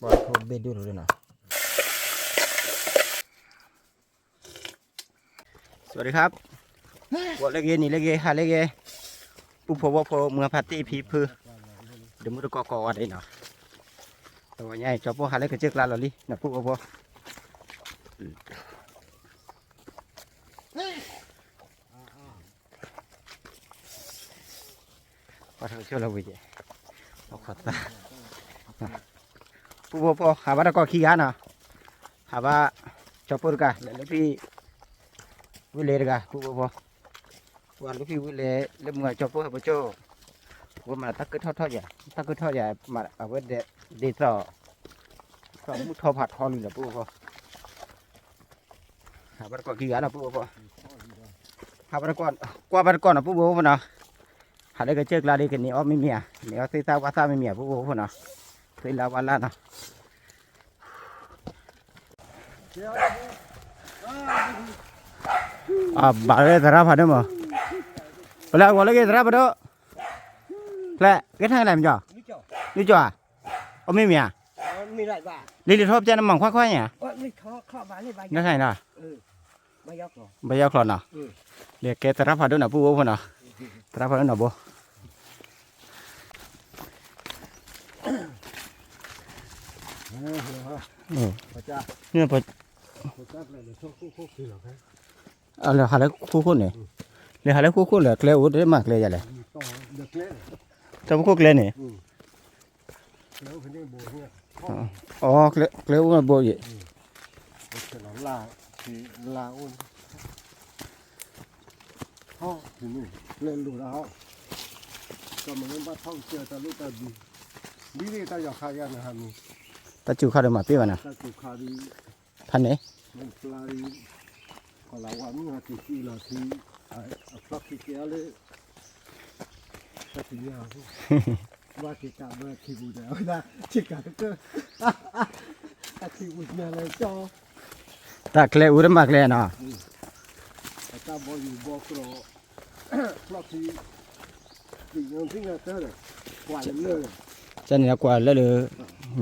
ปล่อยเขาเบ็ดดูเลยนะสวัสดีครับวัดเล็กนี่เล็กหาเล็กปุ๊บพอเมื่อพัตตี้พีพื้เดี๋ยวมุดกออะไรเนาะตัวใหญ่จอบพวกหาเล็กก็เจ๊กลาลอลี่นะปุ๊บพอพอทางเชื่อเราไปเจเอาขวดตาปุ๊บพอหาว่าตะกอขี้ยานะหาว่าจอบพวกกันแล้วพี่วิเลร์กันปุ๊บพอวันลูกพี่วิเลเริ่มเงยจอบพวกให้พระเจ้าว่ามันตักขึ้นทอดใหญ่มาเอาไว้เด็ดต่อมุดทอผัดทอเลยนะปุ๊บพอหาว่าตะกอขี้ยานะปุ๊บพอหาว่าตะกอกว่าตะกอนะปุ๊บพอนะหาได้ก็เจอกลาดีกันนี่อ้อไม่มีอ่ะนี่อ้อซีซ่าว่าซ่าไม่มีอ่ะปุ๊บพอนะซื้อลาวันละนะบาร์เตอร์รับผ่านได้มั้ยเวลาวันละกี่รับผ่านได้แหละกี่ทางไหนมั้ยจ๊ะนี่จ๊ะอ้อไม่มีอ่ะมีไรบ้างลิลิทบเจ้าน้ำมันค่อยๆเนี่ยไม่ข้อบ้านเลยใบนั่นไงน่ะใบยอกหรอใบยอกหรอน่ะเรียกแกตรับผ่านด้วยนะปุ๊บพอนะตรับผ่านด้วยนะบ่เนี่ยพออะไรหาแล้วคู่เนี่ยเลยหาแล้วคู่เลยเกลียวอุดได้มากเลยอย่างไรจะพวกเกลียวนี่อ๋อเกลียวอุดโบยลาคือลาอุ่นห้องที่นี่เล่นดูแล้วก็เหมือนว่าท่องเที่ยวตะลุตะดีนี่ตาอยากขายนะฮะมีตาจูข้าวเดิมมาพี่วะนะตาจูขายพันเนี่ยมันปลาดีก็เราว่ามีหาที่ละที่พลักที่เกี่ยวเลยก็ถึงยาวว่าที่การว่าที่บูเดียวนะที่การก็ที่บูเนี่ยเลยจ่อตาเกลียวอุดมากเลยเนาะตาบออยู่บอกรอพลักที่สิ่งนั้นสิ่งนั้นเท่าไหร่กว่าเลย จะเนี่ยกว่าแล้วเลย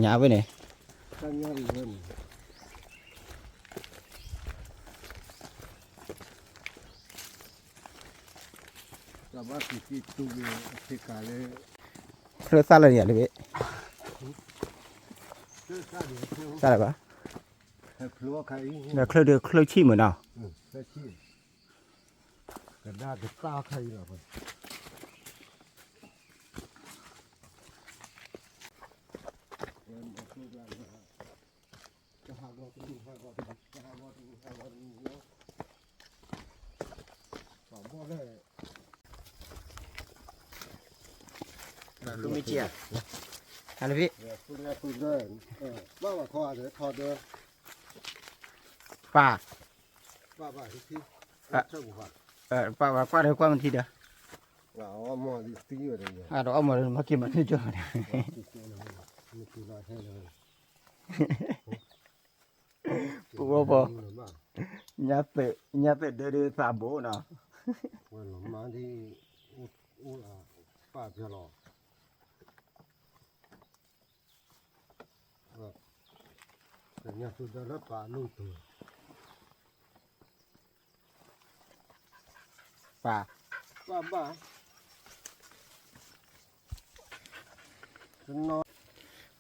หยาไว้เนี่ยตั้งยาวเลยแต่ว่าที่ตู้ที่การเลยเคลื่อนซ่าเลยเนี่ยเลยซ่าอะไรปะครัวใครเนี่ยเคลื่อนเดือเคลื่อนชี้เหมือนเนาะใช่ชี้กระดาษตาใครล่ะพ่อคือไม่เจียอะไรพี่คุณได้ว่าคอเดี๋ยวถอดเด้อป้าที่เจ้าบุคคลป้าเดี๋ยวป้ามันทีเดียวเราเอาหม้อดิสตี้อยู่เลยเนี่ยเราเอามากินมันที่จ่อเนี่ยปุ๊บพอยาเตะเดือดสาโบเนาะวันมาที่อุลาป้าเจรอแต่เนี่ยสุดแล้วป้าลูกตัวป้า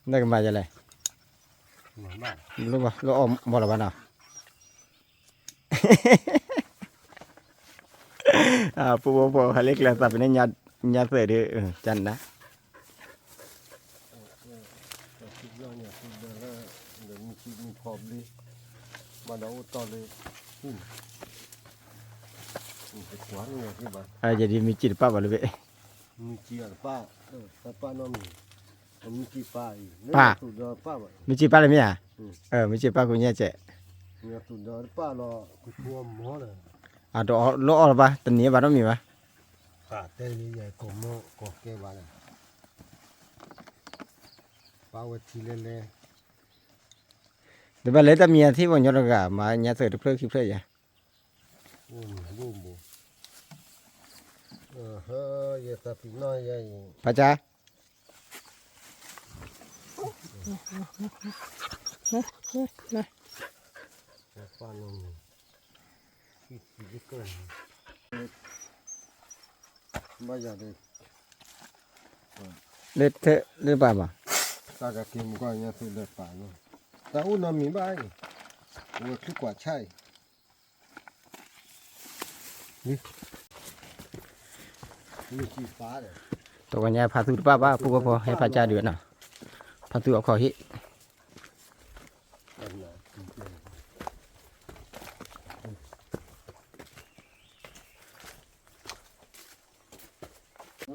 ได้กันมาจะไรรู้ป่ะรู้ออกหมดแล้วป่ะเนาะปุ๊บพอเขาเล็กแล้วแต่เป็นญาติเสือดื้อจันนะมีพร้อมเลยมาเอาต่อเลยขวานเนี่ยที่บ้านจะดีมีจิตป้าบ่เลยเว้ยมีจีป้าป้าน้องมีจีป้าอีกสุดยอดป้ามีจิตป้าเลยมั้ยมีจิตป้ากูเนี่ยเจ๊เนี่ยสุดยอดป้ารอกูชัวหมอเลยดอกล้อหรือเปล่าตอนนี้บ้านต้องมีป่ะเต้นี่ใหญ่กว่าหม้อกว่าแก่บ้านป้าวัดที่เล่เดี๋ยวบ้านเล็กแต่เมียที่วันยอดกะมาเนี่ยเสือทุกเรื่องคลิปเลยจ้ะบูมเฮ้ยแต่ปีน้อยใหญ่ป้าจ๊ะ ฟันคิดดีเกินไม่อยากเลย เล็ดเทะเล็ดบ้าบ่ ตากกินก็ยังสุดเลยป่านี่แต่อุณหมีบ้านว่าคือกว่าใช่นี่สีฟ้าเลย ตัวกันยาพาตุบ้าบ้าผู้พอให้พระเจ้าเดือดน่ะพาตุเอาขอฮิ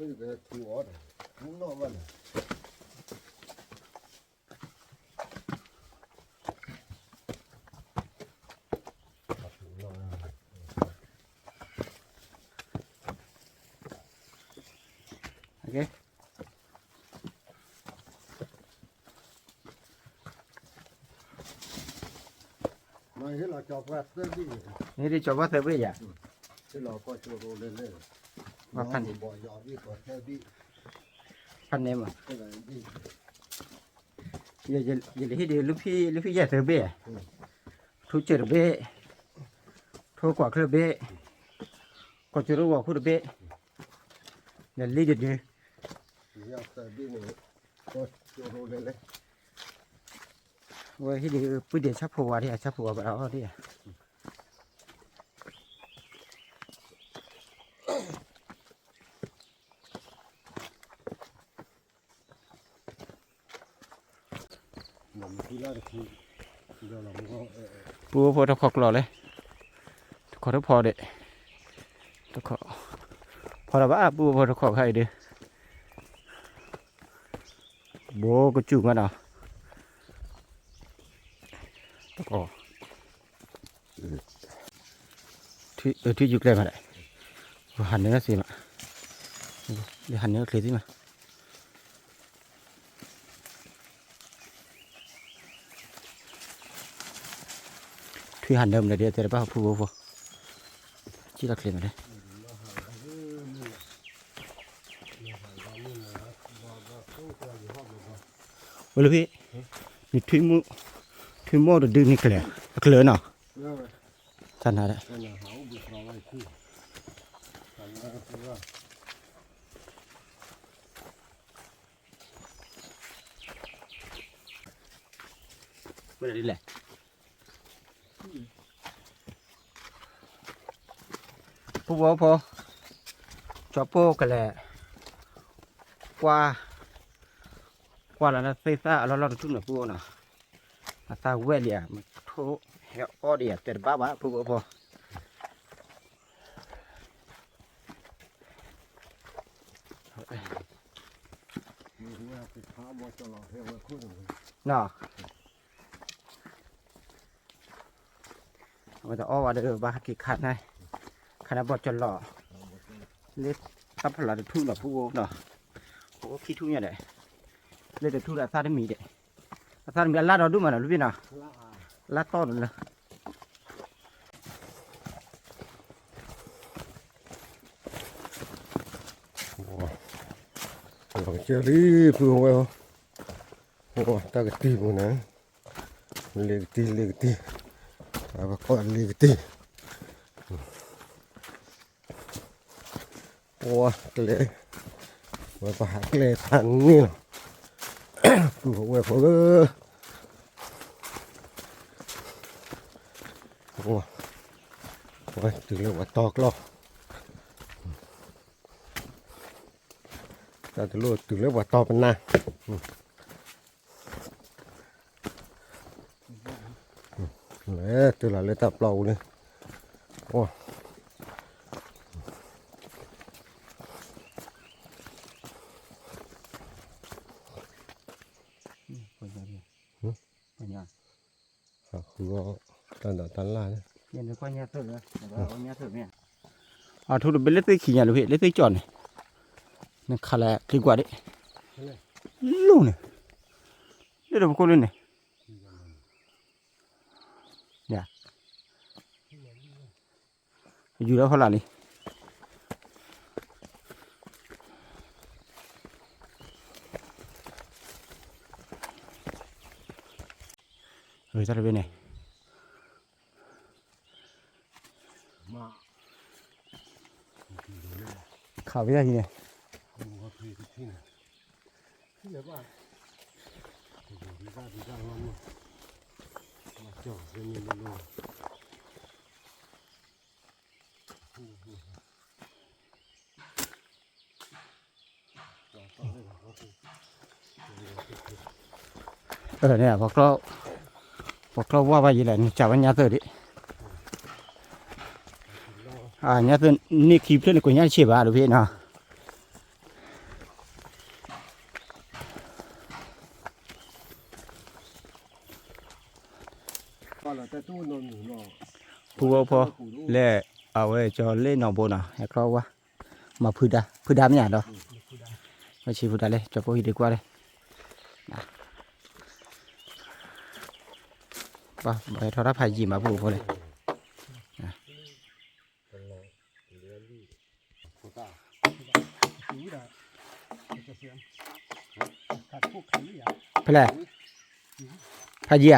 nó cái thu ó này muốn nó mà này โอเค mà hết là cho quẹt tới đi นี่ที่จบว่าเธอไม่อยาก thế là coi cho đồ lên lên Và nó khăn. thì bỏ gió đi còn theo đi พันเนมอ่ะ cái này đi อย่าให้ดีลูกพี่อยากเธอเบ้ทุเจอเบ้ทุกว่าเครือเบ้ก็จะรู้ว่าคุณเบ้เนี่ยลีดดี thì theo đi này coi cho đồ lên lên ว่าให้ดีปุ๊บเดี๋ยวชับผัวที่ชับผัวแบบเราที่ nằm khi ra được thì giờ là nó ปูพอตะขอกหล่อเลยขอตะพอเด็ดตะขอพอละบ้าปูพอตะขอกให้เด้อโบก็จุกมันเนาะตะขอที่ยุกเลยมาได้หันเนื้อสิมาเดี๋ยวหันเนื้อเคลียร์สิมาที่หันเดิมเลยเดี๋ยวจะได้ป่าวผู้บ่ที่เราเคลียร์มาได้เวลาพี่นี่ทุ่มโม่ดึงนี่เคลียร์เนาะ rồi ท่านอะไร cái là hảo bị vào đây khu thành ra cái ra เวลาดีแหละผู้บ่พอจอบโป้กันแหละกว่าแล้วนะเซ่ซ่าเราทุ่มหน่ะผู้น่ะอาซาเวลียมันโถเฮาออเดียแต่บ้าผู้บ่พอ mình ra cái phá bỏ cho nó theo cái khu này เนาะมันจะอ้อว่าเด้อบ้ากี่ขัดนะขนาดบอดจนหล่อเล็ดตับพลาดทุ่งหล่อผู้เนาะโอ้ขี้ทุ่งเนี่ยเด้เล็ดทุ่งละซาได้มีเด้ซาได้มีลาดเราดูมันนะรู้พี่เนาะ lá ลาดต้นเลย còn chơi đi phương quay không ta cái tim của nó liền ti và con liền ti wow cái lệ và có hạt lệ thằng như nào phương quay phương wow wow từ lúc mà to lo ta từ lúc mà to bên na đấy từ là lên tập lầu đi wow. Không tan đỏ tan la đấy. Nhìn được qua nhà thử rồi, nhà thử nè. À thôi được bên lấy tới khi nhà được hết lấy tới tròn này. Nó khá là kỳ quả đấy. Luôn này. Đây là một con lên này. Dạ. Dù đó khó làm đi. จะได้เป็นไง มา ข่าวไปได้ทีเนี่ย ผมก็พี่ที่ไหนที่ไหนบ้างที่บ้านมาจ่อจะมีมันลงเนี่ยพอเราว่าไปยี่แหละจับวันยาเตอร์ดิยาเตอร์นี่คลิปเรื่องกูยาเชี่ยบ้าหรือพี่เนาะ ก็เราจะตู้นอนหนูนอน ผู้ว่าพอเล่เอาไว้จอเล่นหนองโบน่ะให้เขาว่ามาพูดได้ไม่หยาดอกไม่ใช่พูดได้เลยจะพูดดีกว่าเลยป่ะไปทอดผ้ายีมาพูดพอเลย ไปเลยผ้ายี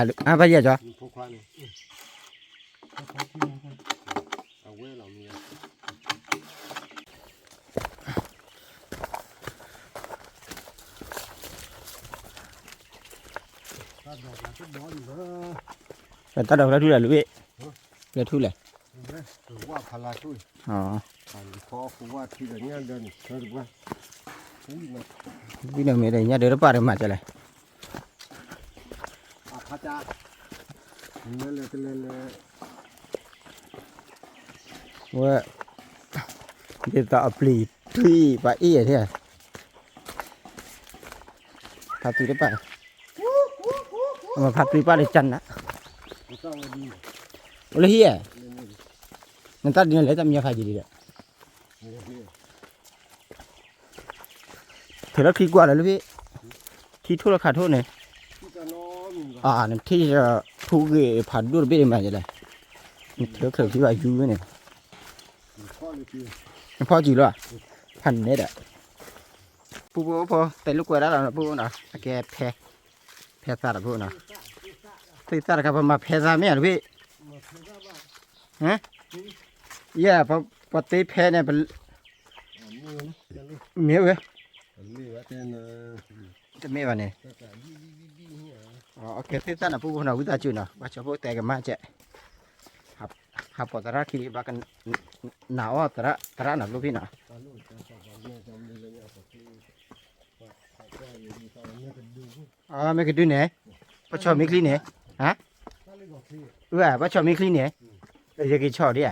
ผ้ายีจ้ะ พวกควายเนี่ยเอาไว้เรามี เป็นตัดดอกแล้วทุเรศหรือพี่แล้วทุเรศ ว่าพลาช่วย อ๋อ พอผมว่าที่เนี้ยเดินเดินว่า พี่น้องมีอะไรเนี่ยเดี๋ยวเราไปเรื่องมาจะเลย พระจ่าเลยว่าเดี๋ยวต่อปลีที่ไปอีกที่พัดตีได้ป่ะมาพัดตีป้าได้จันนะโอ้ยเฮียนั่นตัดดินเลยแต่มีอะไรจีดีเลยเธอแล้วคิดกว่าเลยลูกพี่คิดทุกราคาโทษเนี่ยนั่นที่จะทุกผัดด้วยไปได้ไหมจะเลยเธอเคยคิดว่าอยู่เนี่ยพ่อจีด้วยพันเนี่ยแหละปูพอแต่ลูกกล้วยแล้วเราปูนะแกแพ้ซาดปูนะตีซาดครับมาแพ้ซาไม่หรอพี่ฮะย่าพอตีแพ้เนี่ยเป็นเมียเว้ยจะเมียวะเนี่ยโอเคตีซาดปูนะวิจารณ์จุนะว่าชอบแต่กันมาเจ๊ครับพอตระคิดว่ากันหนาวตระหนักลูกพี่นะไม่เคยดูเนี่ยพ่อชอบมิคลีเนี่ยฮะพ่อชอบมิคลีเนี่ยจะกินชอบดิ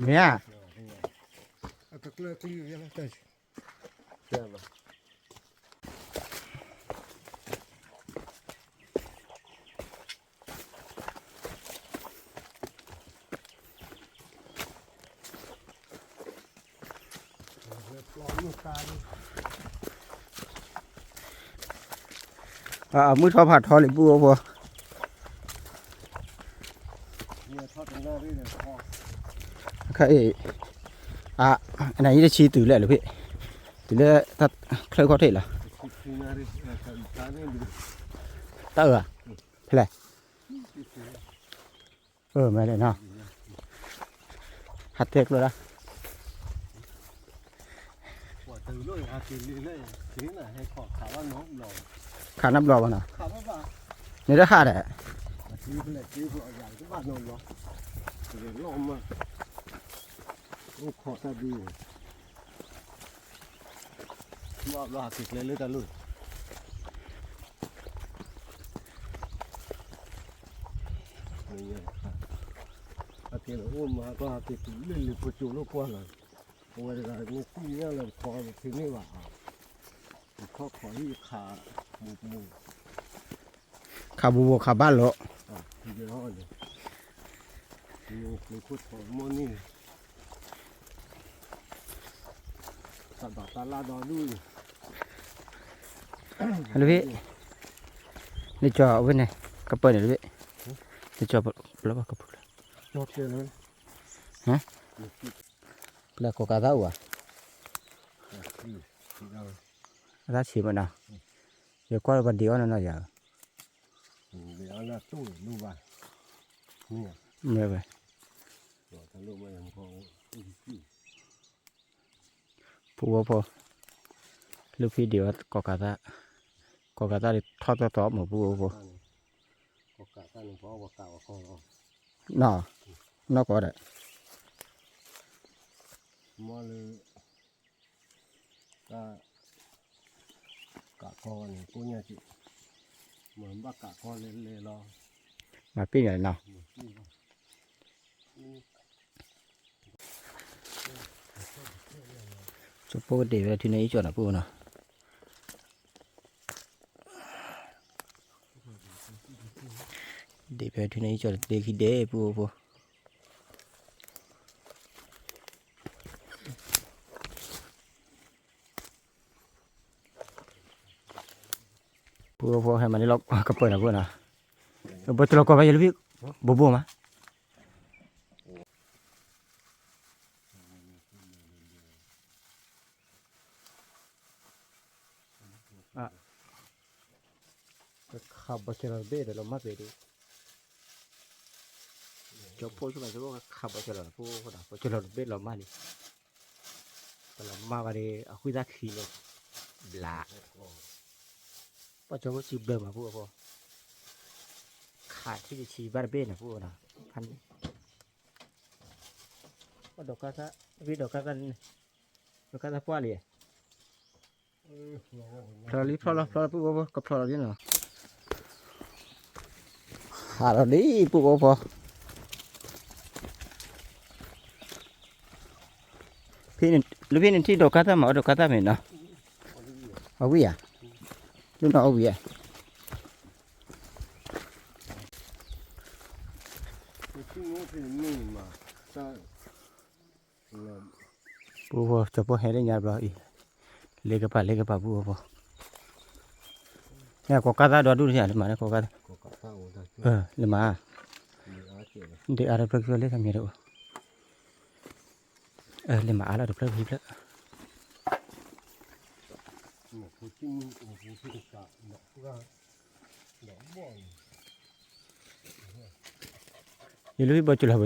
เนี่ยก็เกลือที่อยู่ยังไงแต่มือทอผัดทอหรือปูพอใครอันไหนจะชี้ตื่นเลยหรือพี่ตื่นเลยถ้าเคยข้อเท็จเหรอตาเพื่อไม่เลยเนาะหัดเทกเลยนะขาน้ำรอวะนะนี่ได้ขาดแหละขอตาดีว่าเราติดเลยหรือตาลุยอาทิตย์อุ้มมาก็อาทิตย์เล่นหรือประจุลูกกวนเลยวันนี้นี่ที่นี่เราพอที่นี่ว่าเขาขอที่ขาหมู ขาบูขาบ้านเหรอที่เดียวเลยมีคุดของมอนี่ตัดดอกตาลาดอดูฮัลโหลพี่นี่จอเอาไว้ไหนกระเป๋าเนี่ยพี่นี่จอแล้วก็กระเป๋าจอดเลยฮะแล้วก็กระเป๋าอ่ะกระเป๋าฉีบมันนะ giờ qua bên điều nó giờ để ăn làตู้ดูว่าเนี่ย mẹ vậy ตัวทะลุมาอย่างพอ phụ phụ lúc khi điều có cả ta đi thoát thoát một phụ phụ ก็กะตั้งพอว่าเก่าคอ nó có đấy มอเลยก็กะคอนี่กูเนี่ยจิเหมือนว่ากะคอเลยรอ mà pin này nào cho phụ để về thì này chỗ nào phụ nào để về thì này chỗ để khi để phụ phụ phụ hay mà đi lọc cặp bơi nào phụ nào betul lọc apa ya lebih bobo mahขับบัสเชอร์เบดเรามาเบดจบพูดขึ้นมาจะบอกขับบัสเชอร์พูดคนละบัสเชอร์เบดเรามาดิแต่เรามาวันนี้คุยได้ขี้เลยบลาพอจบก็จีบเดิมมาพูดพอขาดที่จะชีบาร์เบนนะพูดนะพันก็ดอกกาซาวิดอกกาซันดอกกาซาพัวเลยพลอลิพลอพูดพอกับพลอลิเนาะขาดเราดิพูดพอพี่นี่ลูกพี่นี่ที่ดอกกาซามาดอกกาซาเหม็นเนาะเอาวิ่งอ่ะลูกน้องเอาวิ่ง ที่งูที่นี่มาถ้า ปูพอจะพอให้ได้ยาบ่อีเล็กกับปูพอเนี่ยก็กาตาดอดูเนี่ยมาเนี่ยก็กาตา ก็กะตั้งได้ เลยมา มีอาเจเลย เดี๋ยวอะไรเปลือกเลยทำยังไงเลยมาอะไรเปลือกพิบแล้ว เนี่ยผู้ที่มีผู้ที่กะเนาะก็เนาะบ่อย ยี่ลูกบอจุละ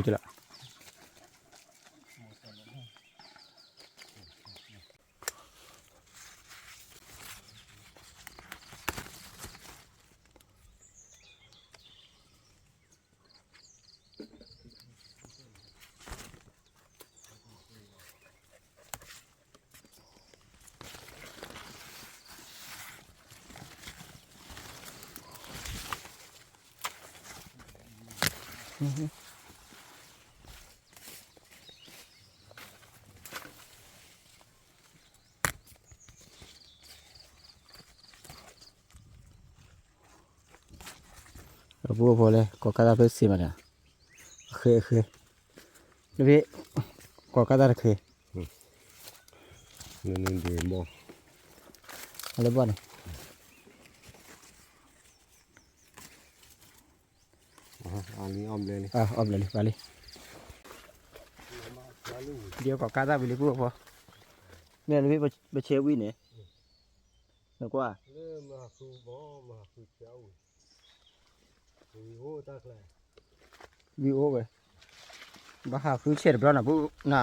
ปูพอเลยก็กาตาเพิ่มสิมาเนี่ยเคยลูกพี่ก็กาตาเคย นั่นเดี๋ยวบ่ อะไรบ้างเนี่ย อันนี้ออมเลย ออมเลยไปเลยเดี๋ยวก็กาตาไปเลยปูพอเนี่ยลูกพี่ไปเชฟวินเนี่ยนึกว่า เริ่มมาคือบ่มาคือเจ้าโอ้ตาแคล วิวไปบ้าหาคือเช็ดบ้านนะปูน่ะ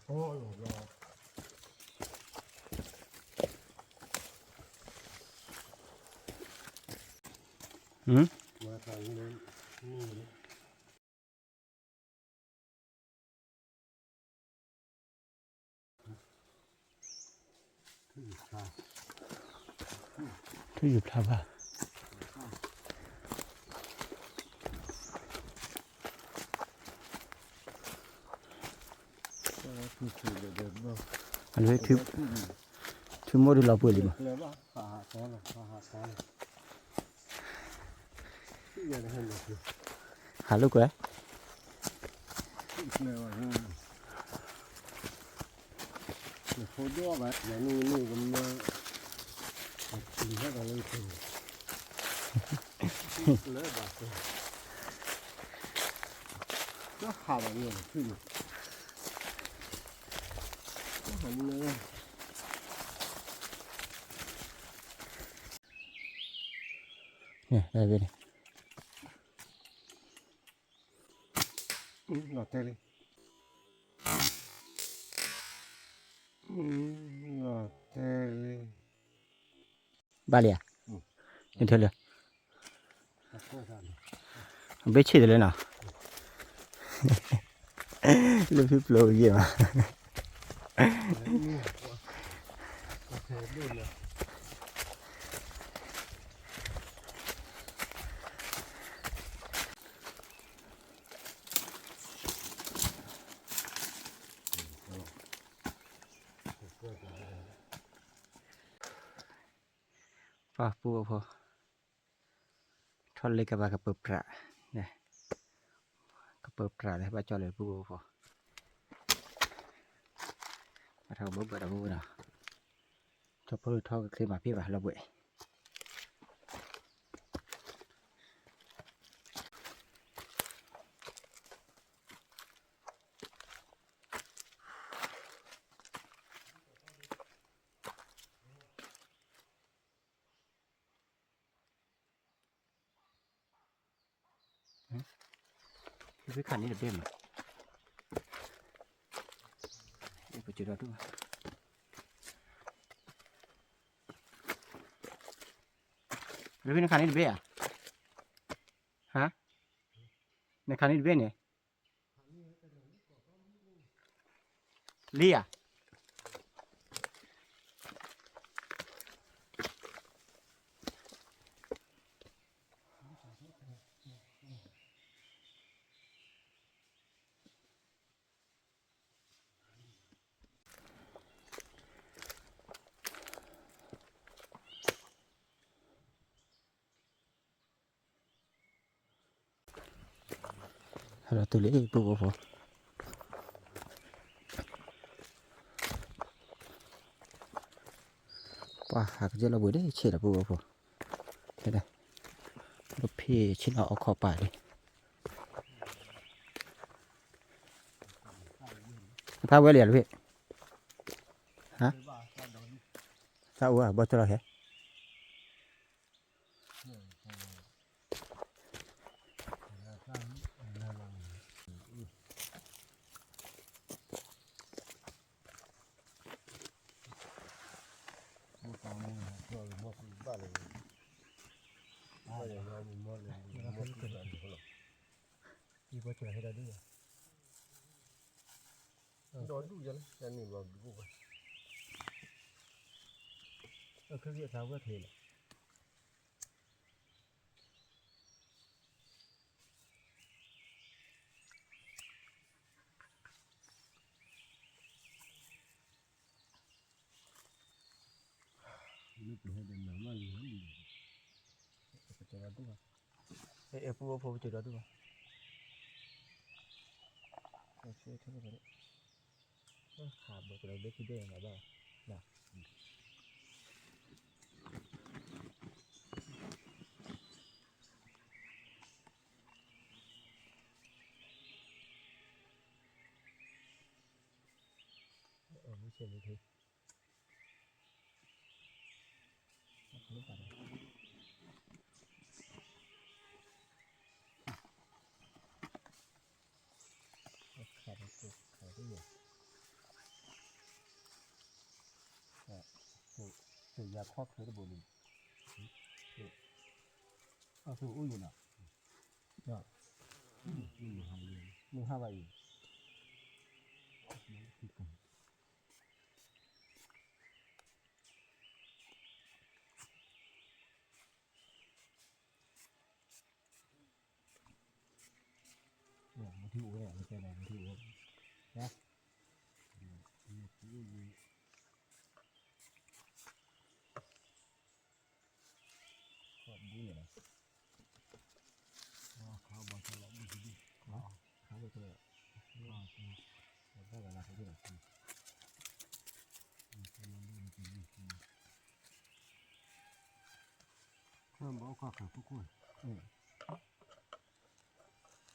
โอ้โหรอ มาทางนี้นี่ที่อยู่พลาบ้า คือเดินบ่ อันนี้ถึงโมดูเราเปิดเลยมั้ง เลยว่าขาหาคอนที่ยังเห็นอยู่ หาลูกเอ้ย เลยว่าโคตรว่าแบบอย่างนี้ก็มาตีให้เราเลยถึงเลยแบบก็ข่าวแบบนี้ขึ้นก็หันเลย เนี่ยได้ไปนี่ หลอดเตเลยหลอดเตเลย บาเลียนี่เท่าเลย ตัดโซ่กัน เบ็ดชิดเลยเนาะเรื่องพี่โปรเยี่ยม โอเคดูเลย พอปูพอทอนเลยกับกระเปิบปลาเนี่ยกระเปิบปลาเลยบ้าจอเลยปูพอมาเท่าเบิดปูเนาะชอบพูดเท่าคือมาพี่ป่ะเราเบื่อพี่ขันนี่เดือดเบี้ยมั้ยเดี๋ยวไปจุดเราดูแล้วพี่ในขันนี่เดือดเบี้ยฮะในขันนี่เดือดเบี้ยเนี่ยเลี่ยเราตัวเล็กปูพอป่ะหากจะเราเบื่อได้เชื่อเราปูพอเห็นไหมรถพี่ชิ้นเอาขอป่าดิพาไว้เหรียญพี่ฮะซาอุอ่ะบ่ตัวเราเหรอ อีกว่าเจอให้เราด้วย โดนดูยังยันนี่บอกดูไป คือเรียกเขาว่าเทเลย นึกให้เดินหน้ามาเลย เจอเราด้วยปูเจอเราด้วยช่วยช่วยกันขาดบอกเราเด็กที่เด้งมาบ้างนะไม่เชื่อเลยทีไม่ปัดขาดปูขาดได้ยังสื่อยาครอบเธอระบุนี่เอาสู่อุ้ยอยู่เนาะเนาะมือห้าใบอยู่เนี่ยมันที่อุ้ยไม่ใช่อะไรมันที่อุ้ยนะขอบบุ้ยนะเขาบอกจะรับดีดีเขาบอกจะ Đó là cái gì đó. Không bỏ qua cả phút cuối.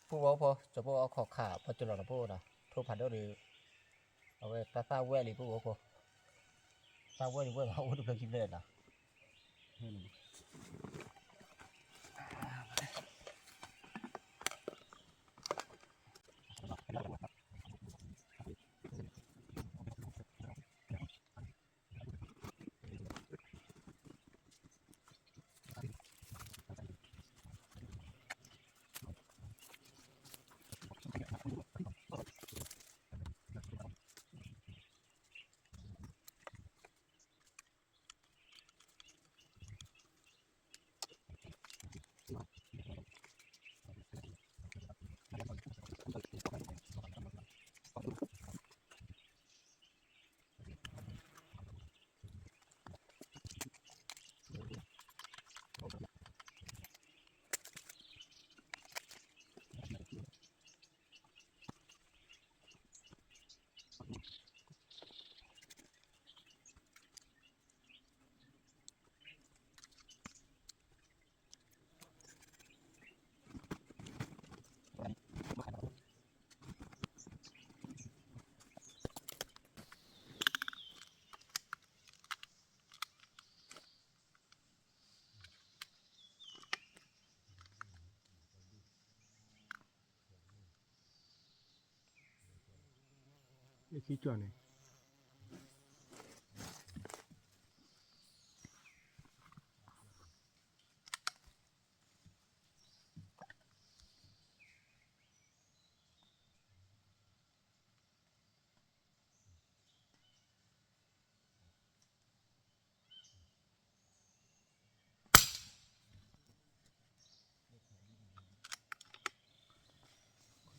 ผู้ว่าพอจะพวกเอาขอขาพอจุดหลังพวกนะทุบผัดได้หรือเอาไว้ตาแว่หรือผู้ว่าพอตาแว่หรือว่าเอาดูเพลงคิดเลยนะ Cái khí chuẩn này.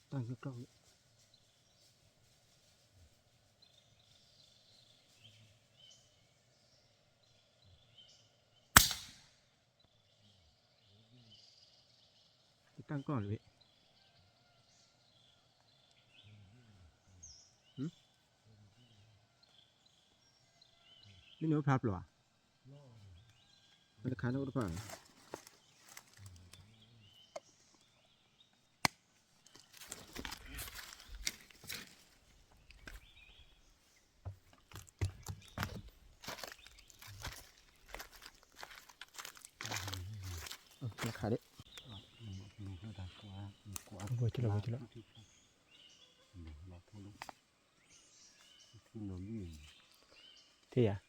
Tăng cái cong. Tăng còn vậy. Cái nữa phạt rồi. Nó khá nó phải. khá đấy vừa chưa là thế à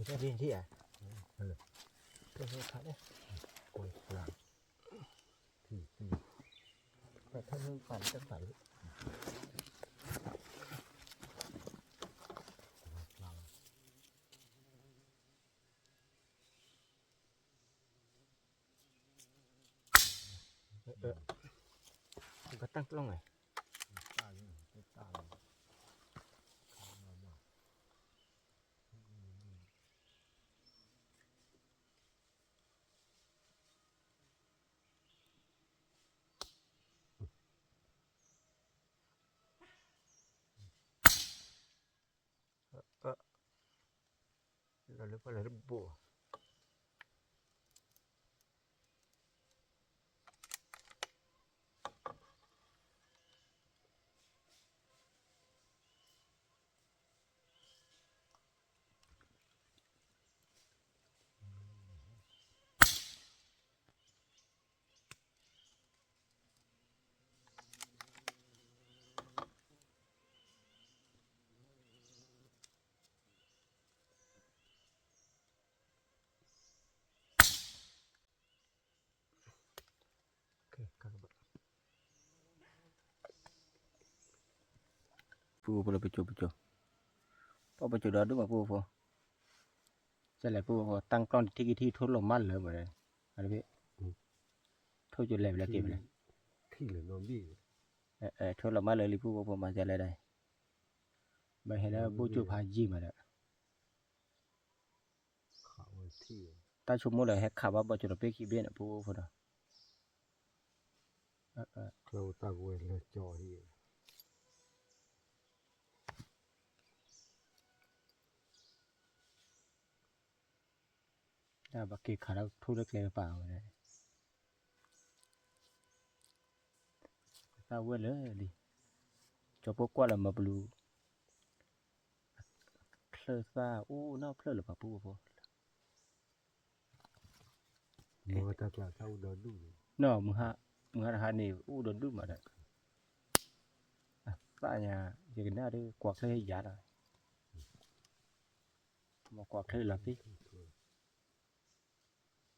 cái gì thế à cái gì khá đấy ôi là phải thân phản chắc phải có tăng long này là nó bùa các bạn phu boleh betul apa betul dah dulu phu phu saya phu tăng con thì thi thốt lồng mắt rồi vậy anh biết thôi chưa lẹp là kịp này thì là nó bị thốt lồng mắtเลยphu phu mà giờ lại đây bây giờ là bố chụp hai gì mà đấy ta chụp một lời hết khảo bao chụp được biết khi biết là phu phu đó เราตะเวนเลยจอย đã bác kỳ khá là thu được lệ bảo này sao quên nữa đi cho bố qua là mà blue plơ xa nó plơ là bà bố bố มัวแต่จะเท่าเดินดู nó mừng ha này đồn đúng mà đấy tại nhà giờ cái nào đi quạt lấy giá rồi mà quạt lấy là tí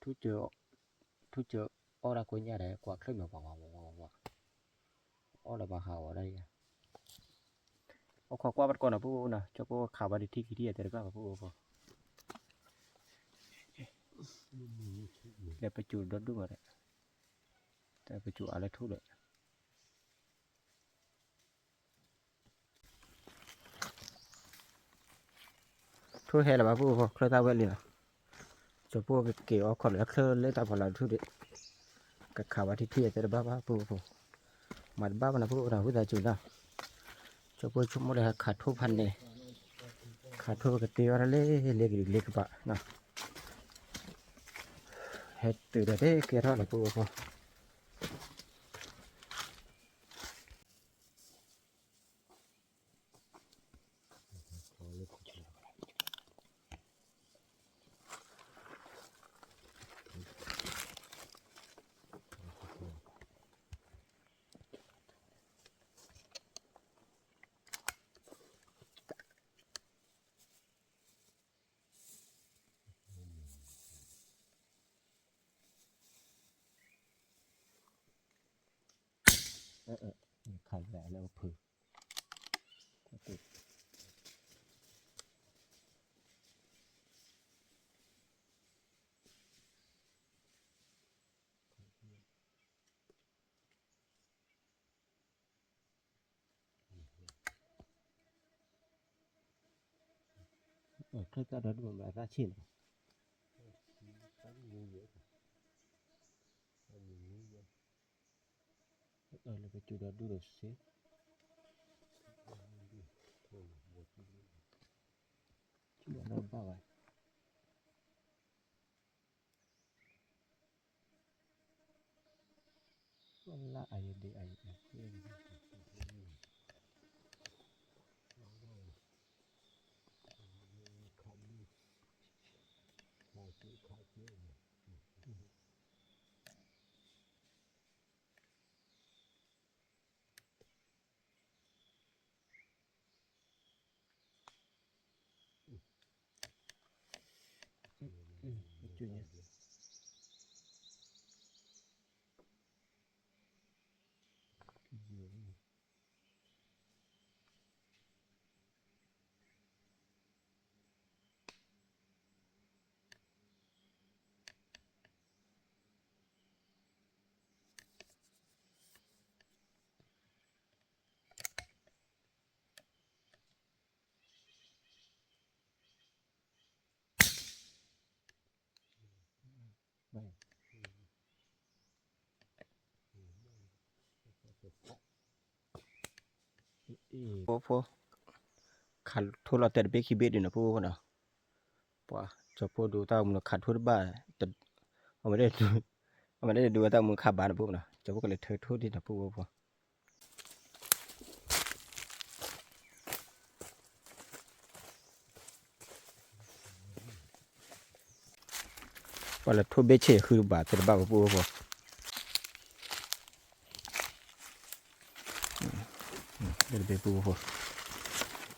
thu chưa ở đây của nhà đấy quạt lấy mà vào ở là bà hào ở đây ở quạt qua bắt con là bố nè cho bố khảo vào đi thi kỳ đi để các bố đểไปจูดđúng rồi đấy đểไปจูอะไรทุกเลย thu hè là bà phụ khơi ta vậy liền cho phụ cái kiểu còn là khơi lấy ta phải là thu đấy cái khảo vào thì thiệt rồi bà phụ mà bà là phụ nào bây giờ chủ nào cho phụ chúng một là khát thuพัน này khát thu cái tiêu ra lấy cái bạ nào hết từ đấy kia thôi là phụ khải lại là phử ở khơi ta đó đúng là ra chín ở là cái chủ đó đủ được xí chủ đó đâu bao vậy là ai đi ai chủ nhé phố khát thu là tiền biết khi biết đi nữa phố nào quá cho phố đủ tao mình khát thu baแต่ไม่ได้ดูตามมึงขับบ้านพวกน่ะจะพวกเลยเธอทุที่น่ะพวกว่าละทุเบเช่คือบาทแต่บ้าพวกเดี๋ยวไปพวก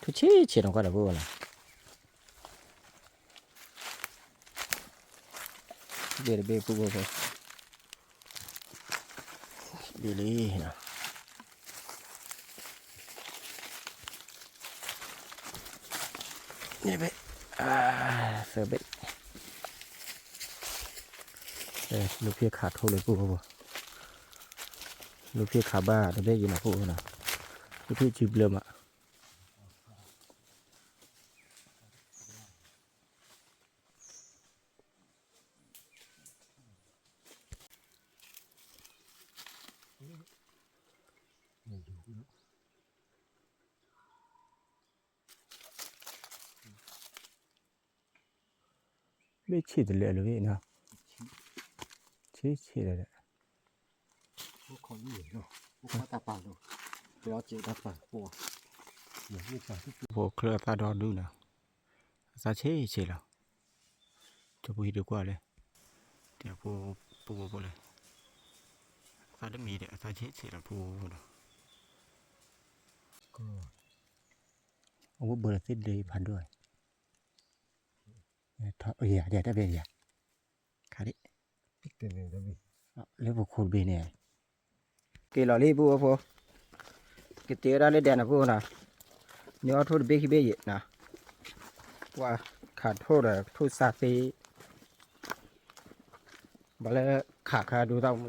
ทุเช่ต้องการพวกน่ะเดี๋ยวไปพวกดีเลยนะนี่ไปเสือไปลูกพี่ขาดโทษเลยพวกลูกพี่ขาบ้าเดี๋ยวไปอยู่นะพวกน่ะลูกพี่จีบเริ่มอ่ะ没气的来了喂呢，气的了。我考虑了，我考大半了，不要接大半，我你讲的我可能他到路呢，啥气了，就不会得过来，这不来，他的米的啥气了不了。我不是在这盘ด้วยเดี๋ยวได้เบียร์ขาดิ cái này là gì เรียกว่าคูดเบียร์เนี่ยกี่หล่อรีบัวพอกี่เตี้ยได้เลยเดี๋ยวนะพวกนะเนื้อทุบเบกขี้เบี้ยนะว่าขาดโทษเลยทุบซาซีบาเลยขาดูตามึง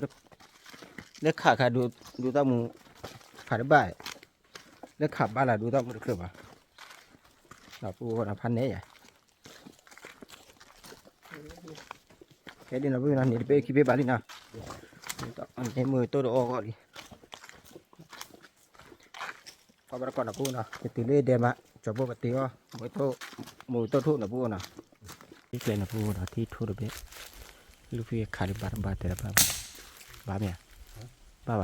เล็กขาดูตามึงขาดได้เล็กขาบ้านละดูตามึงคือป่ะเราพูดนะพันนี้อ่ะแค่นี้นะพวกนั้นนี่เบกขี้เบี้ยบาลีนะอันนี้มือตัวออกก่อนดิพอประกอบนะพวกนะจะตีเล่เดมะจบปกติก็มือตัวทุบนะพวกนะที่เล่นนะพวกนะที่ทุบเบี้ยลูกพี่ขาดบาดแต่ละบ้าเมียบ้า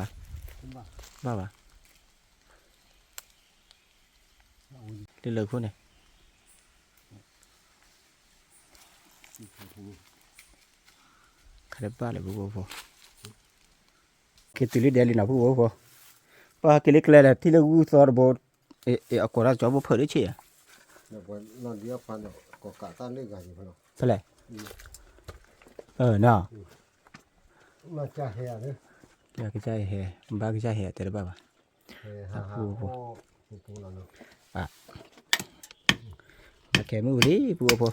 เลือกคนเนี่ยขาดบ้าเลยพวกพ่อคิดตีเล่เดลินะพวกพ่อป้าคิดเล็กเลยที่เราอู้สอร์บออากอราจอบเผื่อได้เชี่ย là bọn nó đi ăn nó có cả tan đấy cái gì phải không เท่าไหร่เนาะ nó chả hè đấy อยากจะให้บ้าก็จะให้แต่ละบ้า hè ha ô cũng là nó แค่มือดีพวกพ่อ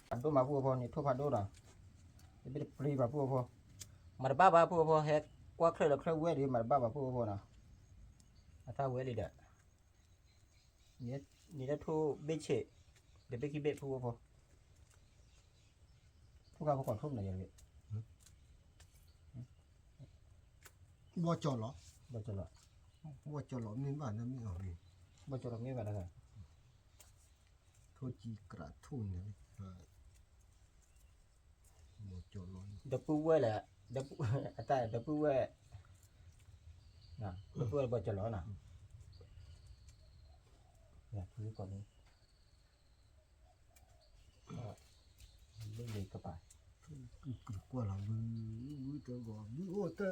พันตัวมาพวกพ่อนี่ทั่วพันตัวนะจะเป็นปรีมาพวกพ่อมาบ้าพวกพ่อเฮ็ดกว่าเคยเราเคยเวดีมาบ้าพวกพ่อนะถ้าเวดีเด้อนี่ได้ทั่วเบ็ดเชะเดี๋ยวไปคิดเบ็ดพวกพ่อทุกการประกอบทุ่มไหนอย่างนี้ mua trò lọ บ่จละ mua trò lọ miếng bản nó miếng ở đây บ่จละมีกันนะครับ thôi chỉ cả thun này mua trò lọ เดี๋ยวปูไว้แหละเดี๋ยวปูแต่เดี๋ยวปูไว้นะเดี๋ยวปูไว้บ่จละนะเนี่ยถือก่อนนี้เล่นเลยกระป๋า qua là bự tao gọi bự ô tao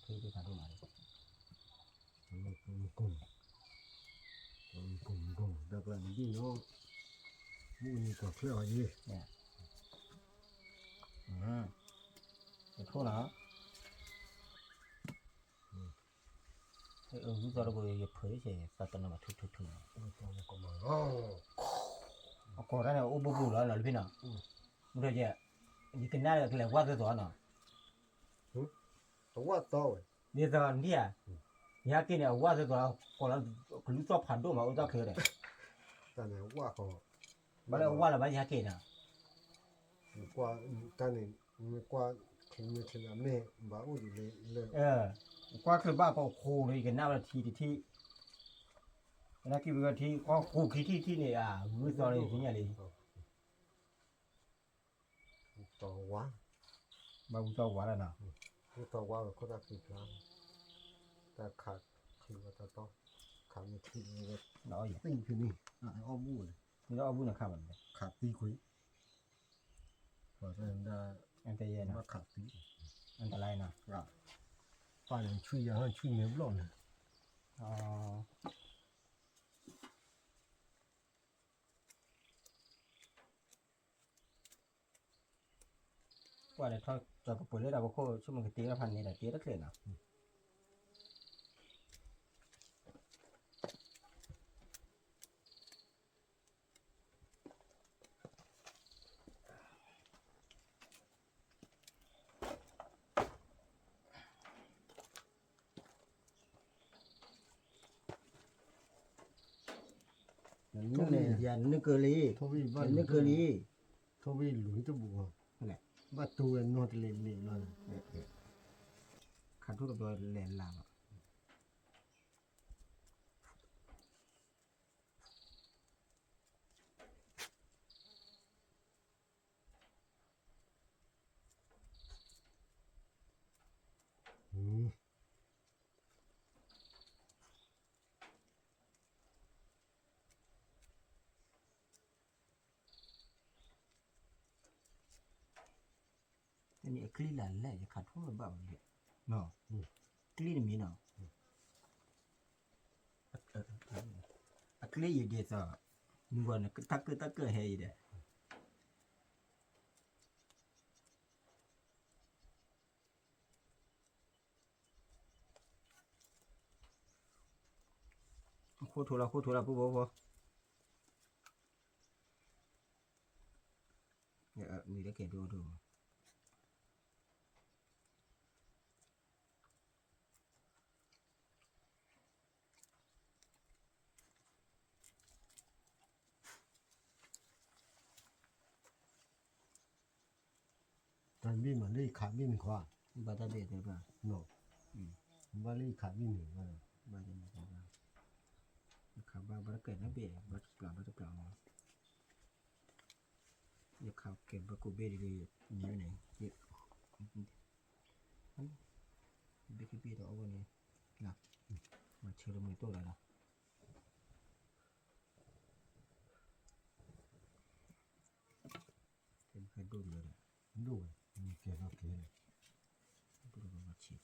คือที่ทำได้ไหม cùng đặc là đi nó mua như cà phê ở gì ขอโทษนะรู้จักเราบ่อย่าเผยเฉยสัตว์นั้นมาทุกก็มาเอาก่อนแล้วโอ้บุแล้วล่ะพี่น้องมึงเดี๋ยวนี่กินได้ก็เลยว่าตัวน่ะ ตัวโต นี่ตอนนี้อ่ะอยากกินเนี่ยว่าตัวก่อนแล้วคือรู้จักผ่านตัวมารู้จักเคยเลย แต่เนี่ยว่าเขา บ่แล้วว่าแล้วบ่อยากกินน่ะ กว่าแต่เนี่ยกว่าคือมีขนาดนี้บ้าอุ้ยเลย กว่าคือบ้าก็โคเลยกันหน้าทีแล้วกี่วิธีก็โคที่เนี่ยรู้จักเลยทีนี้เลย ต่อว่า บ่รู้จักว่าแล้วนะ ต่อว่าก็ได้คือการแต่ขาดคือว่าจะต้องขาดมีที่นี่ น้อย ติ้งคือนี่อ้อมบูเลย นี่เราเอาบุญนะครับมัน ขาดตีคุยพอจะได้ อันตรายนะ มาขาดตี อันตรายนะ ป้ายังช่วยยังช่วยเมียบล้อนะ ว่าเดี๋ยวถ้าจะกระปุกเลือดเราก็ช่วยมันตีละพันนี่แหละตีละเกลือนะนึกเนี่ยอย่านึกเกลี ทวีบ้าน นึกเกลี เขาวิ่งหลุยตัวบัว นั่นแหละ บ้าตัวนัวทะเลเลยนั่น ขันทุกตัวแหลนลาม อืม อันนี้คลีหลานแหละจะขัดทุกแบบนี้เนาะคลีนี่มีเนาะคลีอยู่เดียวจ้ะมึงว่านะตักเกอเฮยเด้โคตรถูละปุ๊บพอเนี่ยมีได้เก็บดูตอนนี้มันเลยขาดนี่หนึ่งกว่า บาตาเบ็ดเลยป่ะ เนาะบ้านเลยขาดนี่หนึ่งว่า บาตาเบ็ดเลยป่ะขับบาตาเกิดนะเบ็ดบาตาเปล่าอย่าขับเก็บบากูเบ็ดเลยนี่ไหนเยอะเบ็ดกี่ตัวเอาวันนี้นะมาเชื่อมือตัวอะไรนะเป็นใครดูเลย ดูมีเกล็ดเกล็ด ดูมาเชี่ย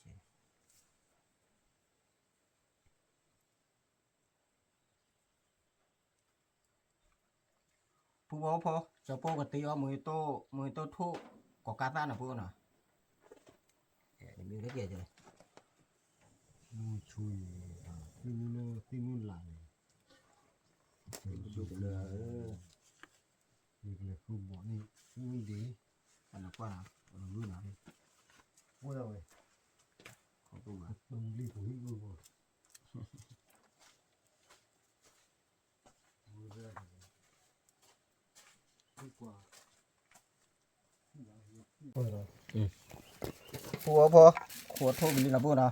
ผู้บ่พอจะโป้กับตีเอามือโตทุกกอกาต้านะพวกน่ะมีได้เกี่ยเลย นู่นช่วยนี่นู่นที่นู่นหลาย ดูเลย นี่เลยคือบอกนี่นี่ดี อันนั้นกว่าเรารู้นะ ว่าอะไร ของตัว มันรีบหุ่ยมือบ่มือแรกดีกว่า ผู้บ่พอขวดทุบเลยนะพวกน่ะ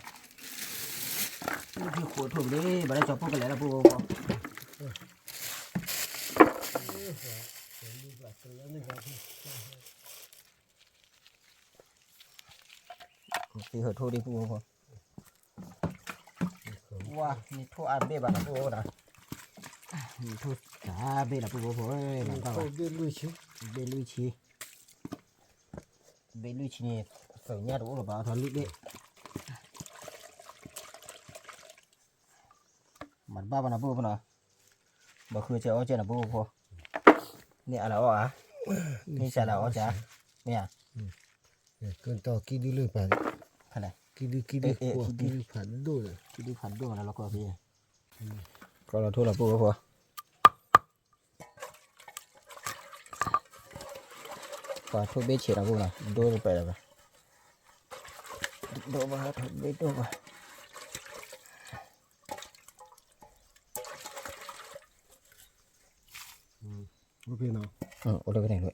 นี่คือขวดทุบเลยบ่ได้จับพวกกันแล้วผู้บ่พอตีหัวทุบดิผู้บ่พอว้านี่ทุบอาเบ้บ้านนะผู้บ่น่ะนี่ทุบจ้าเบ้ละผู้บ่พอเอ้ยมันก็ เขาเดินลุยชิ Belucci này phải nha đủ là bảo thôi lít đi mặt ba bạn nào bố nào bảo khơi chơi ở trên là bố vô nè là ó à nè sẽ là ó chả nè cơn to kia đi lưỡi phản phải này kia đi phản đôi rồi khi đi phản đồ là nó có gì có là thôi là bố vô và thôi biết chỉ là vô nào đôi phải là đôi vào thôi biết đôi vào ok nào ở đây cái này nữa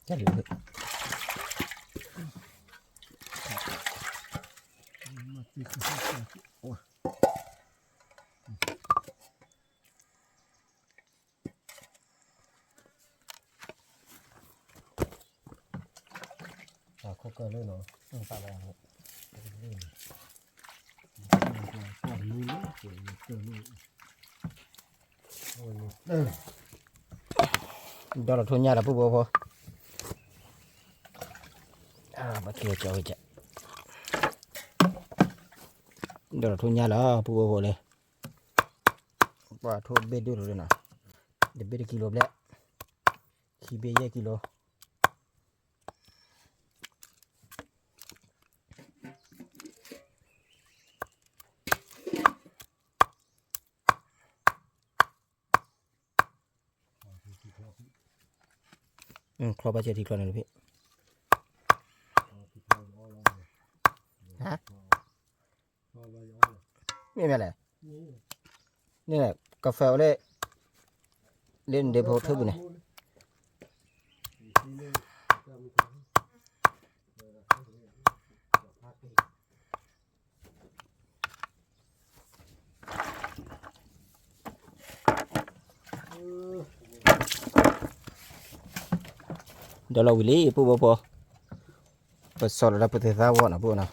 chắc là được có cờ lên nó phải là còn nuôi nữa thì cờ nuôi đó là thôi nhà là bố bố à bắt kia cho vậy đó là thôi nhà là bố bố này và thôi bên đưa rồi nè để bên kilo lẹ khi bên dây kilo ครบไปเจอที่ครบเลยพี่ฮะไม่เป็นไรนี่แหละกาแฟเลยเล่นเดบโฮเทอร์บุญเนี่ยเดี๋ยวเราวิลลี่ปุ๊บปุ๊บปุ๊บสอนแล้วปุ๊บเทสาวนะปุ๊บนะ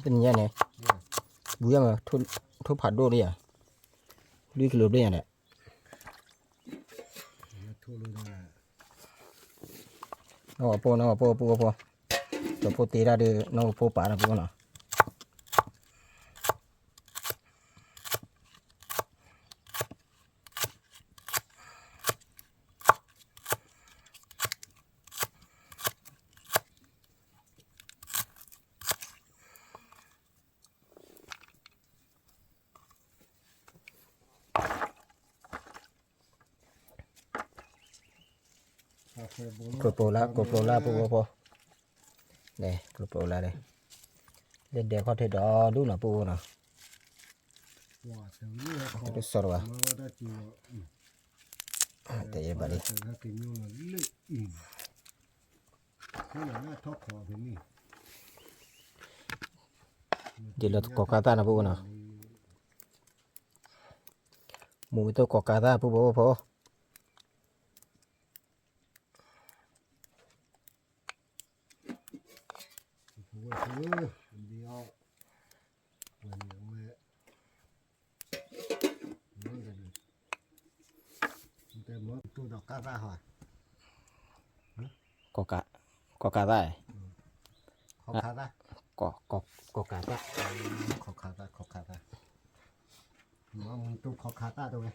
เป็นยังไงบุญยังไงทุบผัดโดนี่อ่ะดูกิโลได้ยังไงน้องพ่อปุ๊บจะพูดตีได้ดีน้องพ่อป่านะปุ๊บนะกรุบโปล่าปุ๊บปุ๊บเนี่ยกรุบโปล่าเลยเด็กๆเขาเทดอดูนะปุ๊บนะดูสดว่ะแต่ยังบัดนี้เดี๋ยวเรากอกาตานะปุ๊บนะหมูตัวกอกาตาปุ๊บปุ๊บตัวดอกกาบ้าหัวกอกาตาขอขาดะกอกาตาขอขาดะมึงตัวขอขาดะตัวไง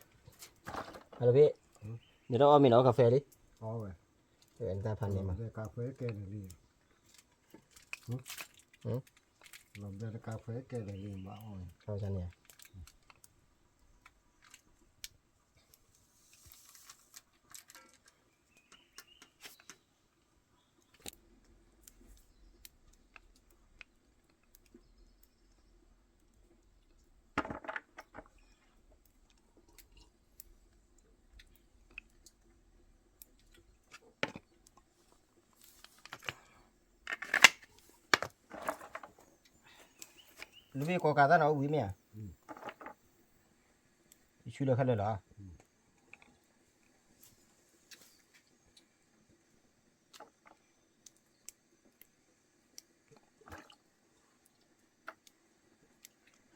อะไรพี่เดี๋ยวเราเอามีน้องกาแฟดิอ๋อเว้ยเป็นตาพันนี่มากาแฟแกเลยเราเดินกาแฟแกเลยมาอ๋อเข้าฉันเนี่ยลูกพี่กอกาตาเนาะวิ่งเนี่ยช่วยเหลือเขาเลยเหรอ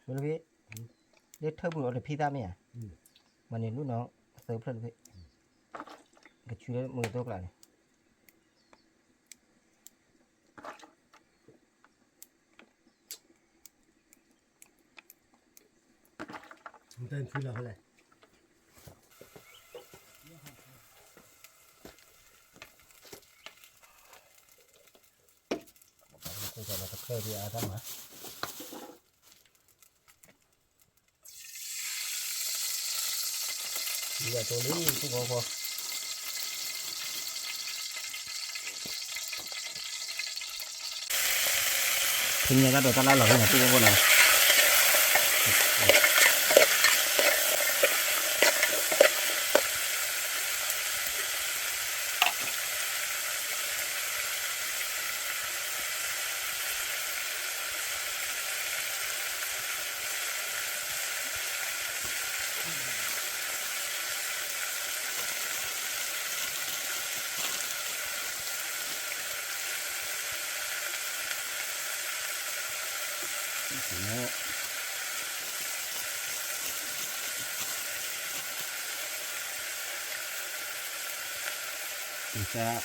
ลูกพี่เด็กเธอบุญเอาแต่พี่ตาไหมอ่ะมันเนี่ยลูกน้องเสิร์ฟเลยลูกพี่ก็ช่วยเหลือมือตัวกลางมึงเต้นช่วยเราอะไรก็จะมาตะเคยพี่อาทำมาเดี๋ยวตัวนี้ทุกคนพอทิ้งยังก็โดนตลาดหรอกเนี่ยทุกคนนะbisa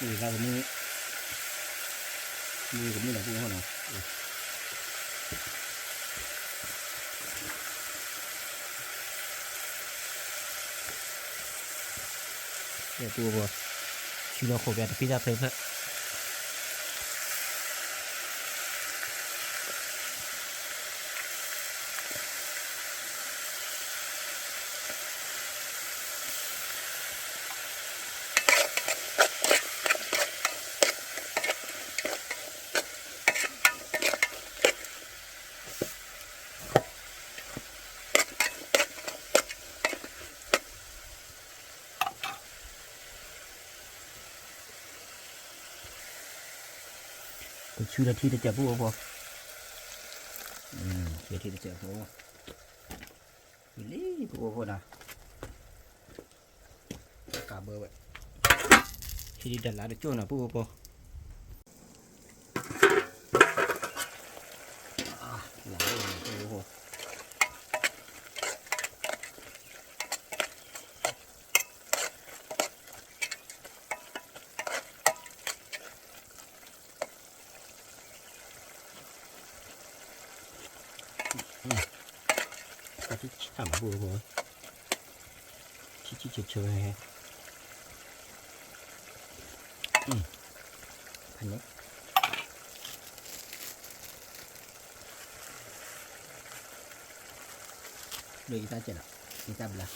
bisa ini là cũng không nào để tua bò chỉ là khổ bẹt phi ra thêm thôi chưa là thi được chả bùa bò chưa thi được chả bùa lấy bùa nào cả bờ vậy khi đi đặt lá được chỗ nào bùa bò lá bùa bò cái chạm bùa bò chỉ chơi hay thành đấy rồi kita chơi nào kita belah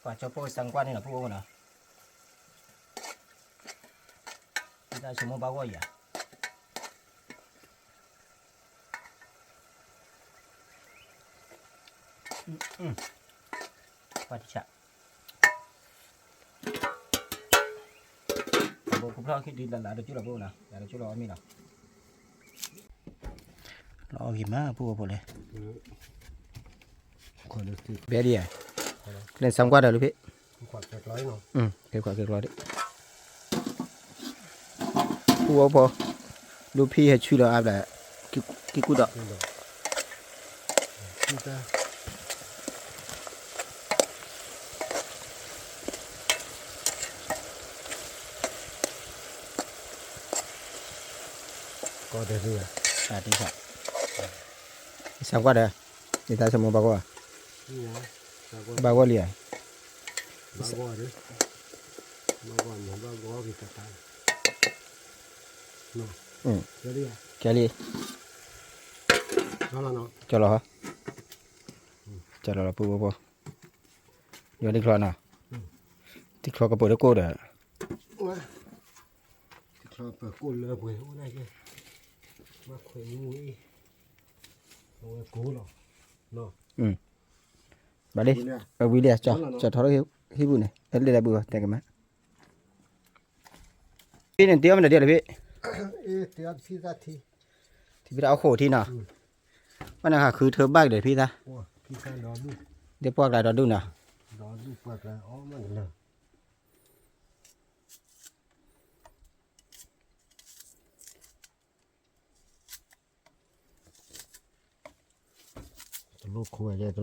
và cho tôi sang quan này là bùa nào kita semua bawa ya Pak Cak. Bố cũng lo khi đi là được chứ là bố nào, là được chứ lo mi nào. Lo gì mà bố bố này. còn được thì Bé đi à? Lên xong qua đời luôn biết. quạt kẹt lái nó Cái quả cái lo đấy. Bố, lúc phi hay chui là áp lại cái cú đó. chúng ta có thể rồi Đi sao? Xong qua đời. Người ta xem mua bao qua. Bao qua liền. bao qua đấy bao qua những bao qua thì cả nó cái đi Cái đi. đó là nó Cho lo hả? Cho lo là bố. Giờ đi lo nào. Đi lo cái bữa đó cô đấy. thôi phải côn lơ quê hôm nay kia mà khỏe mũi rồi cố nó Bà đi. Quý đi cho tháo hiếu bù này. Đây là bùa tại cái má. Cái này tiêu mình là đi. tiêu phi ra thì Bây giờ áo khổ thì nào. Bạn nào khứ thớ bag để phi ra. phi ra đó luôn Để bọc lại đó đúng nào. đó luôn bạc là ó mà lờ lô khỏe vậy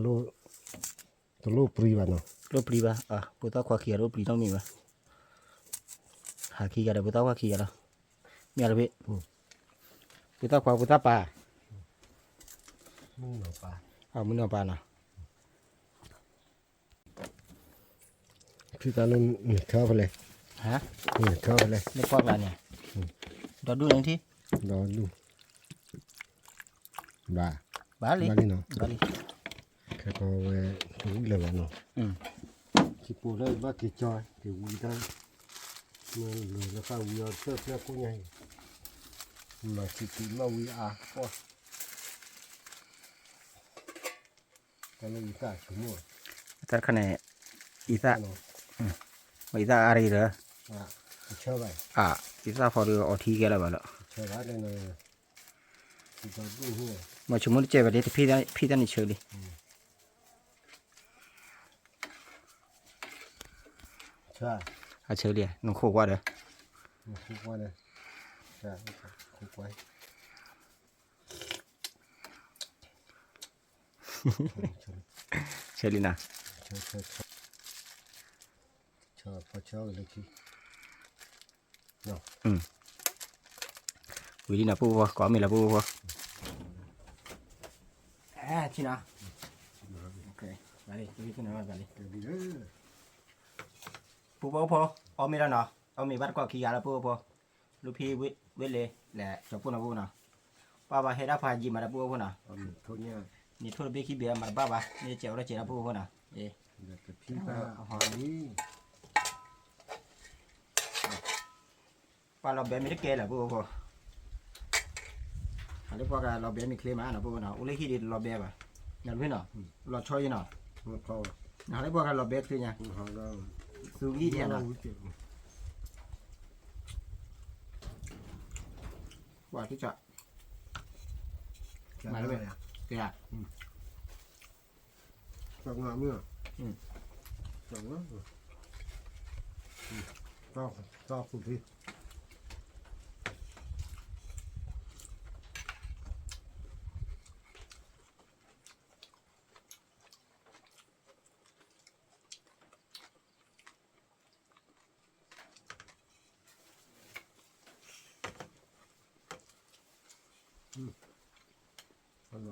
lô pri vào nó Lô pri ba. Bố tao khoa kia lô pri trong mình mà. Hà kia là bố tao khoa kia đó. Mẹ là biết. Bố tao khoa bố tao bà. mung nó pa Muốn nào bà nào. phi ra luôn thưa vào đây Hả? thưa vào đây Để bọc lại nè. Đó đúng không thi? đó luôn Bà đi. nó cái có về cũng lờ nó chỉ phụ đây bác chỉ cho thì vui ta người nó phải vui ở trước kia cũng nhanh mà chỉ mà vui qua cái này ta chủ mua Ta khăn này. Ý ta. Ý ta à đây rồi. chơi vậy Ý ta phò được ở thi kia là bảo lợ. chơi đó đây là chỉ có vui thôi Mà chúng muốn chơi vào đây thì phi ra này chơi đi. chơi Chơi đi. Nó khổ quá rồi. không qua đây chơi không quay Chơi đi nào. chơi phải chơi được chứ Quý đi nào bố có mình là bố. ที่นะโอเคไปเลยพี่ขึ้นมาไปเลย ดีเด้อ ปูพอเอามีแล้วเนาะเอามีบัตรก็ขี้ยาแล้วปูพอลูกพี่เวทเลยแหละจบปูนะปูนะป้าเฮด้าพายิมาแล้วปูปูนะ เอาโทษเนี่ย นี่ทุเรศขี้เบียร์มาป้านี่เจ้าเราเจ้าปูปูนะเอ๊ะ เดี๋ยวจะพี่ป้าหอนี้ ป้าเราเบียร์ไม่ได้เกล้าปูพออันนี้พอเราเบียร์มีเคลมานะปูนะอุลิขี้ดิเราเบียร์ป่ะนั่นพี่เนาะเราช่วยเนาะ มาพอ อันนี้พอเราเบียร์คือไง หอเรา สูงยี่เดียนะว่าที่จะมาแล้วเว้ยเกี่ย จังงามเนี่ยจังงามชอบสุดที่ฮัลโหล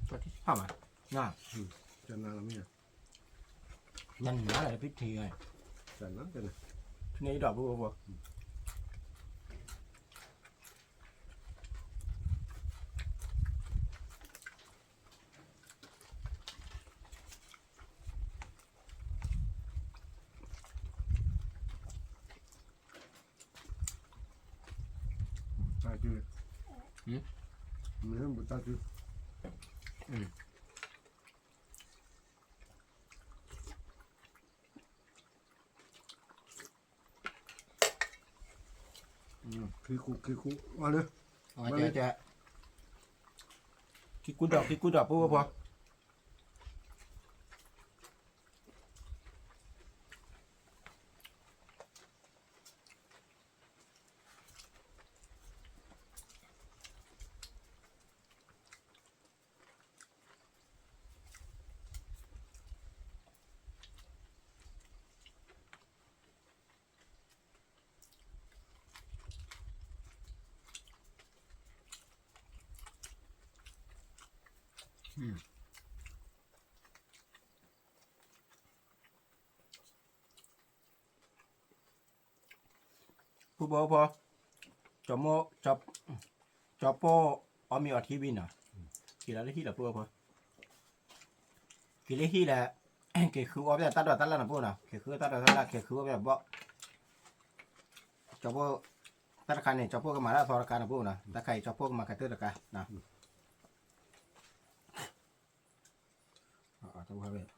ตัวที่ชอบอ่ะน่า จะนานแล้วเนี่ย ยันหนาอะไรพิธีไง จะนั้นจะนะ นี่ดอกบัวตาจืดเนื้อบุตรตาจืดคือคุมาเลย อ๋อเจ๊คิดกูดอกบัวผู้บ่พอจอมจอปออมีอทีวีน่ะกี่แล้วที่ละผู้พอกี่เลยที่ละเกี่คือว่าแบบตัดแล้วนะผู้น่ะเกี่คือตัดแล้วเกี่คือว่าแบบบ่จอปอตัดคันเนี่ยจอปอก็มาแล้วสอนกันนะผู้น่ะตะไคร้จอปอก็มากระตื้อตะกะนะตัวเขาแบบ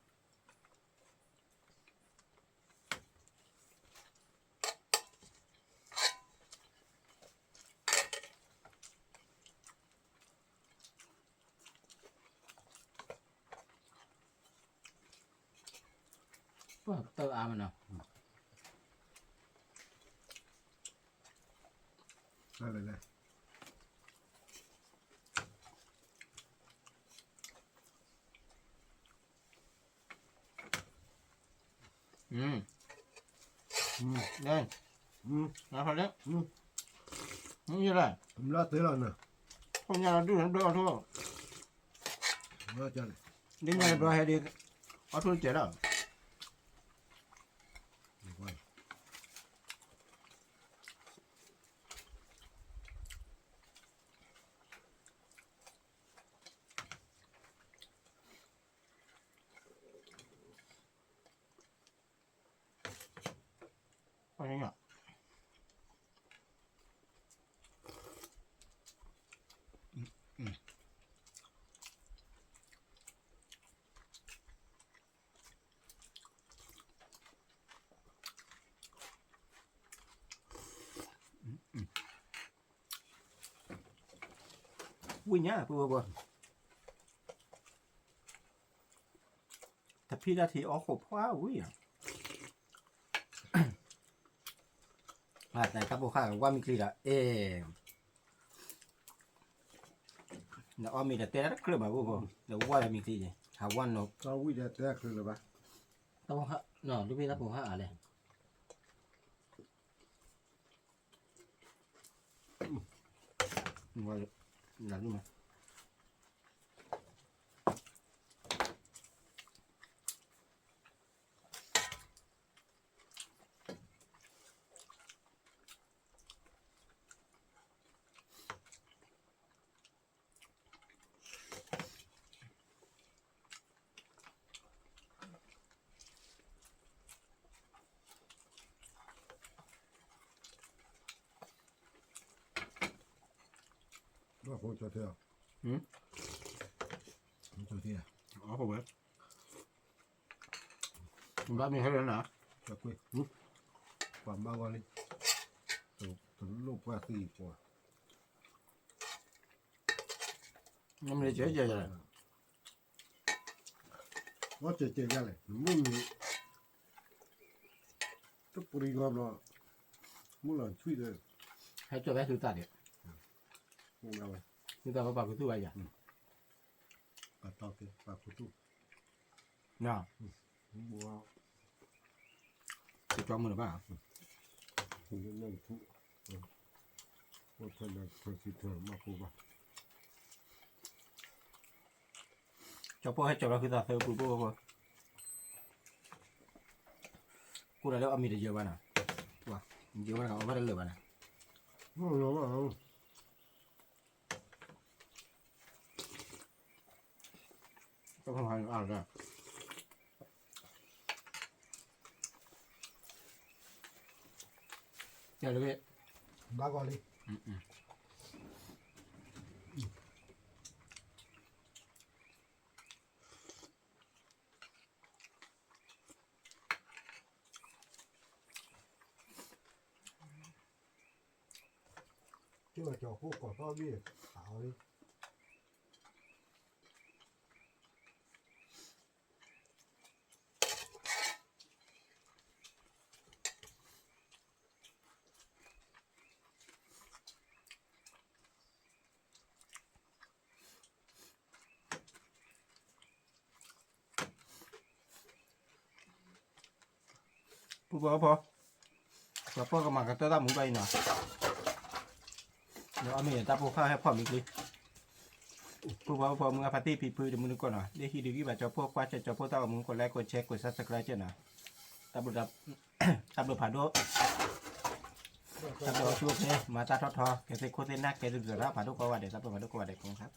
พวกเตออามันเนาะ อะไรนะ เล่นนะพอแล้วนี่อะไร ผมลาเตะแล้วนะ คนงานเราดูทั้งตัวทั่ว มาจัน ดิ้งงานเราให้ดีเอาทุนเจ๋อแล้วอะไรเงี้ยวิ่งเนี่ยปุ๊บแต่พี่นาทีออกขบว้าวิ่งแต่ครับพวกข้าว่ามีคลีละเดี๋ยวมีแต่เตะแล้วเคลื่อนมาปุ๊บเดี๋ยวว่ามีคลีเนี่ยหาวันเนาะ เขาวิ่งแต่คือหรือเปล่า tao hạ nó lúc bây giờ cũng hạ này ngoài là luôn mà Nó không cho theo. Ừ. Không cho theo. ở không biết ba mình hay là nào Cho quên. Còn bao con đi. Từ lúc qua thì của. năm nay chế giờ rồi Nó chơi ra này. Muốn tức bùi ngon nó. Muốn là chui được. hay cho bé thứ ta đi Không đâu. chúng ta có bảo cái thứ vậy à Cả tao thì cả phụ tu. nào Mua thì cho mình bảo thì nó nên phụ. Một phần là phần xịt thường mà phụ vào. cho po hay cho nó thứ ta theo phụ po cô đã đâu âm được giờ bạn à wow giờ bạn nào bắt được lửa bạn à Không nó mà không. có không hay ăn ra chờ được Ba con đi. Chứ mà cho khô quả to bia thảo đi. po po cái mà cái ta muốn bay nè nếu âm mình ta po pha hay pha mình đi poมึงปาร์ตี้ปีปืนเดี๋ยวมึงนึกก่อนนะเดี๋ยวที่ดีกี่แบบจะพวกกว่าจะพวกตามึงกดไลค์กดแชร์กด subscribe เจ้านะตาบุดับตาบุผ่านด้วยตาบุช่วยเนี่ยมาตาทอแกจะโคตรนักแกจะเดือดร้อนผ่านทุกวันเดี๋ยวตาบุผ่านทุกวันเดี๋ยวครับ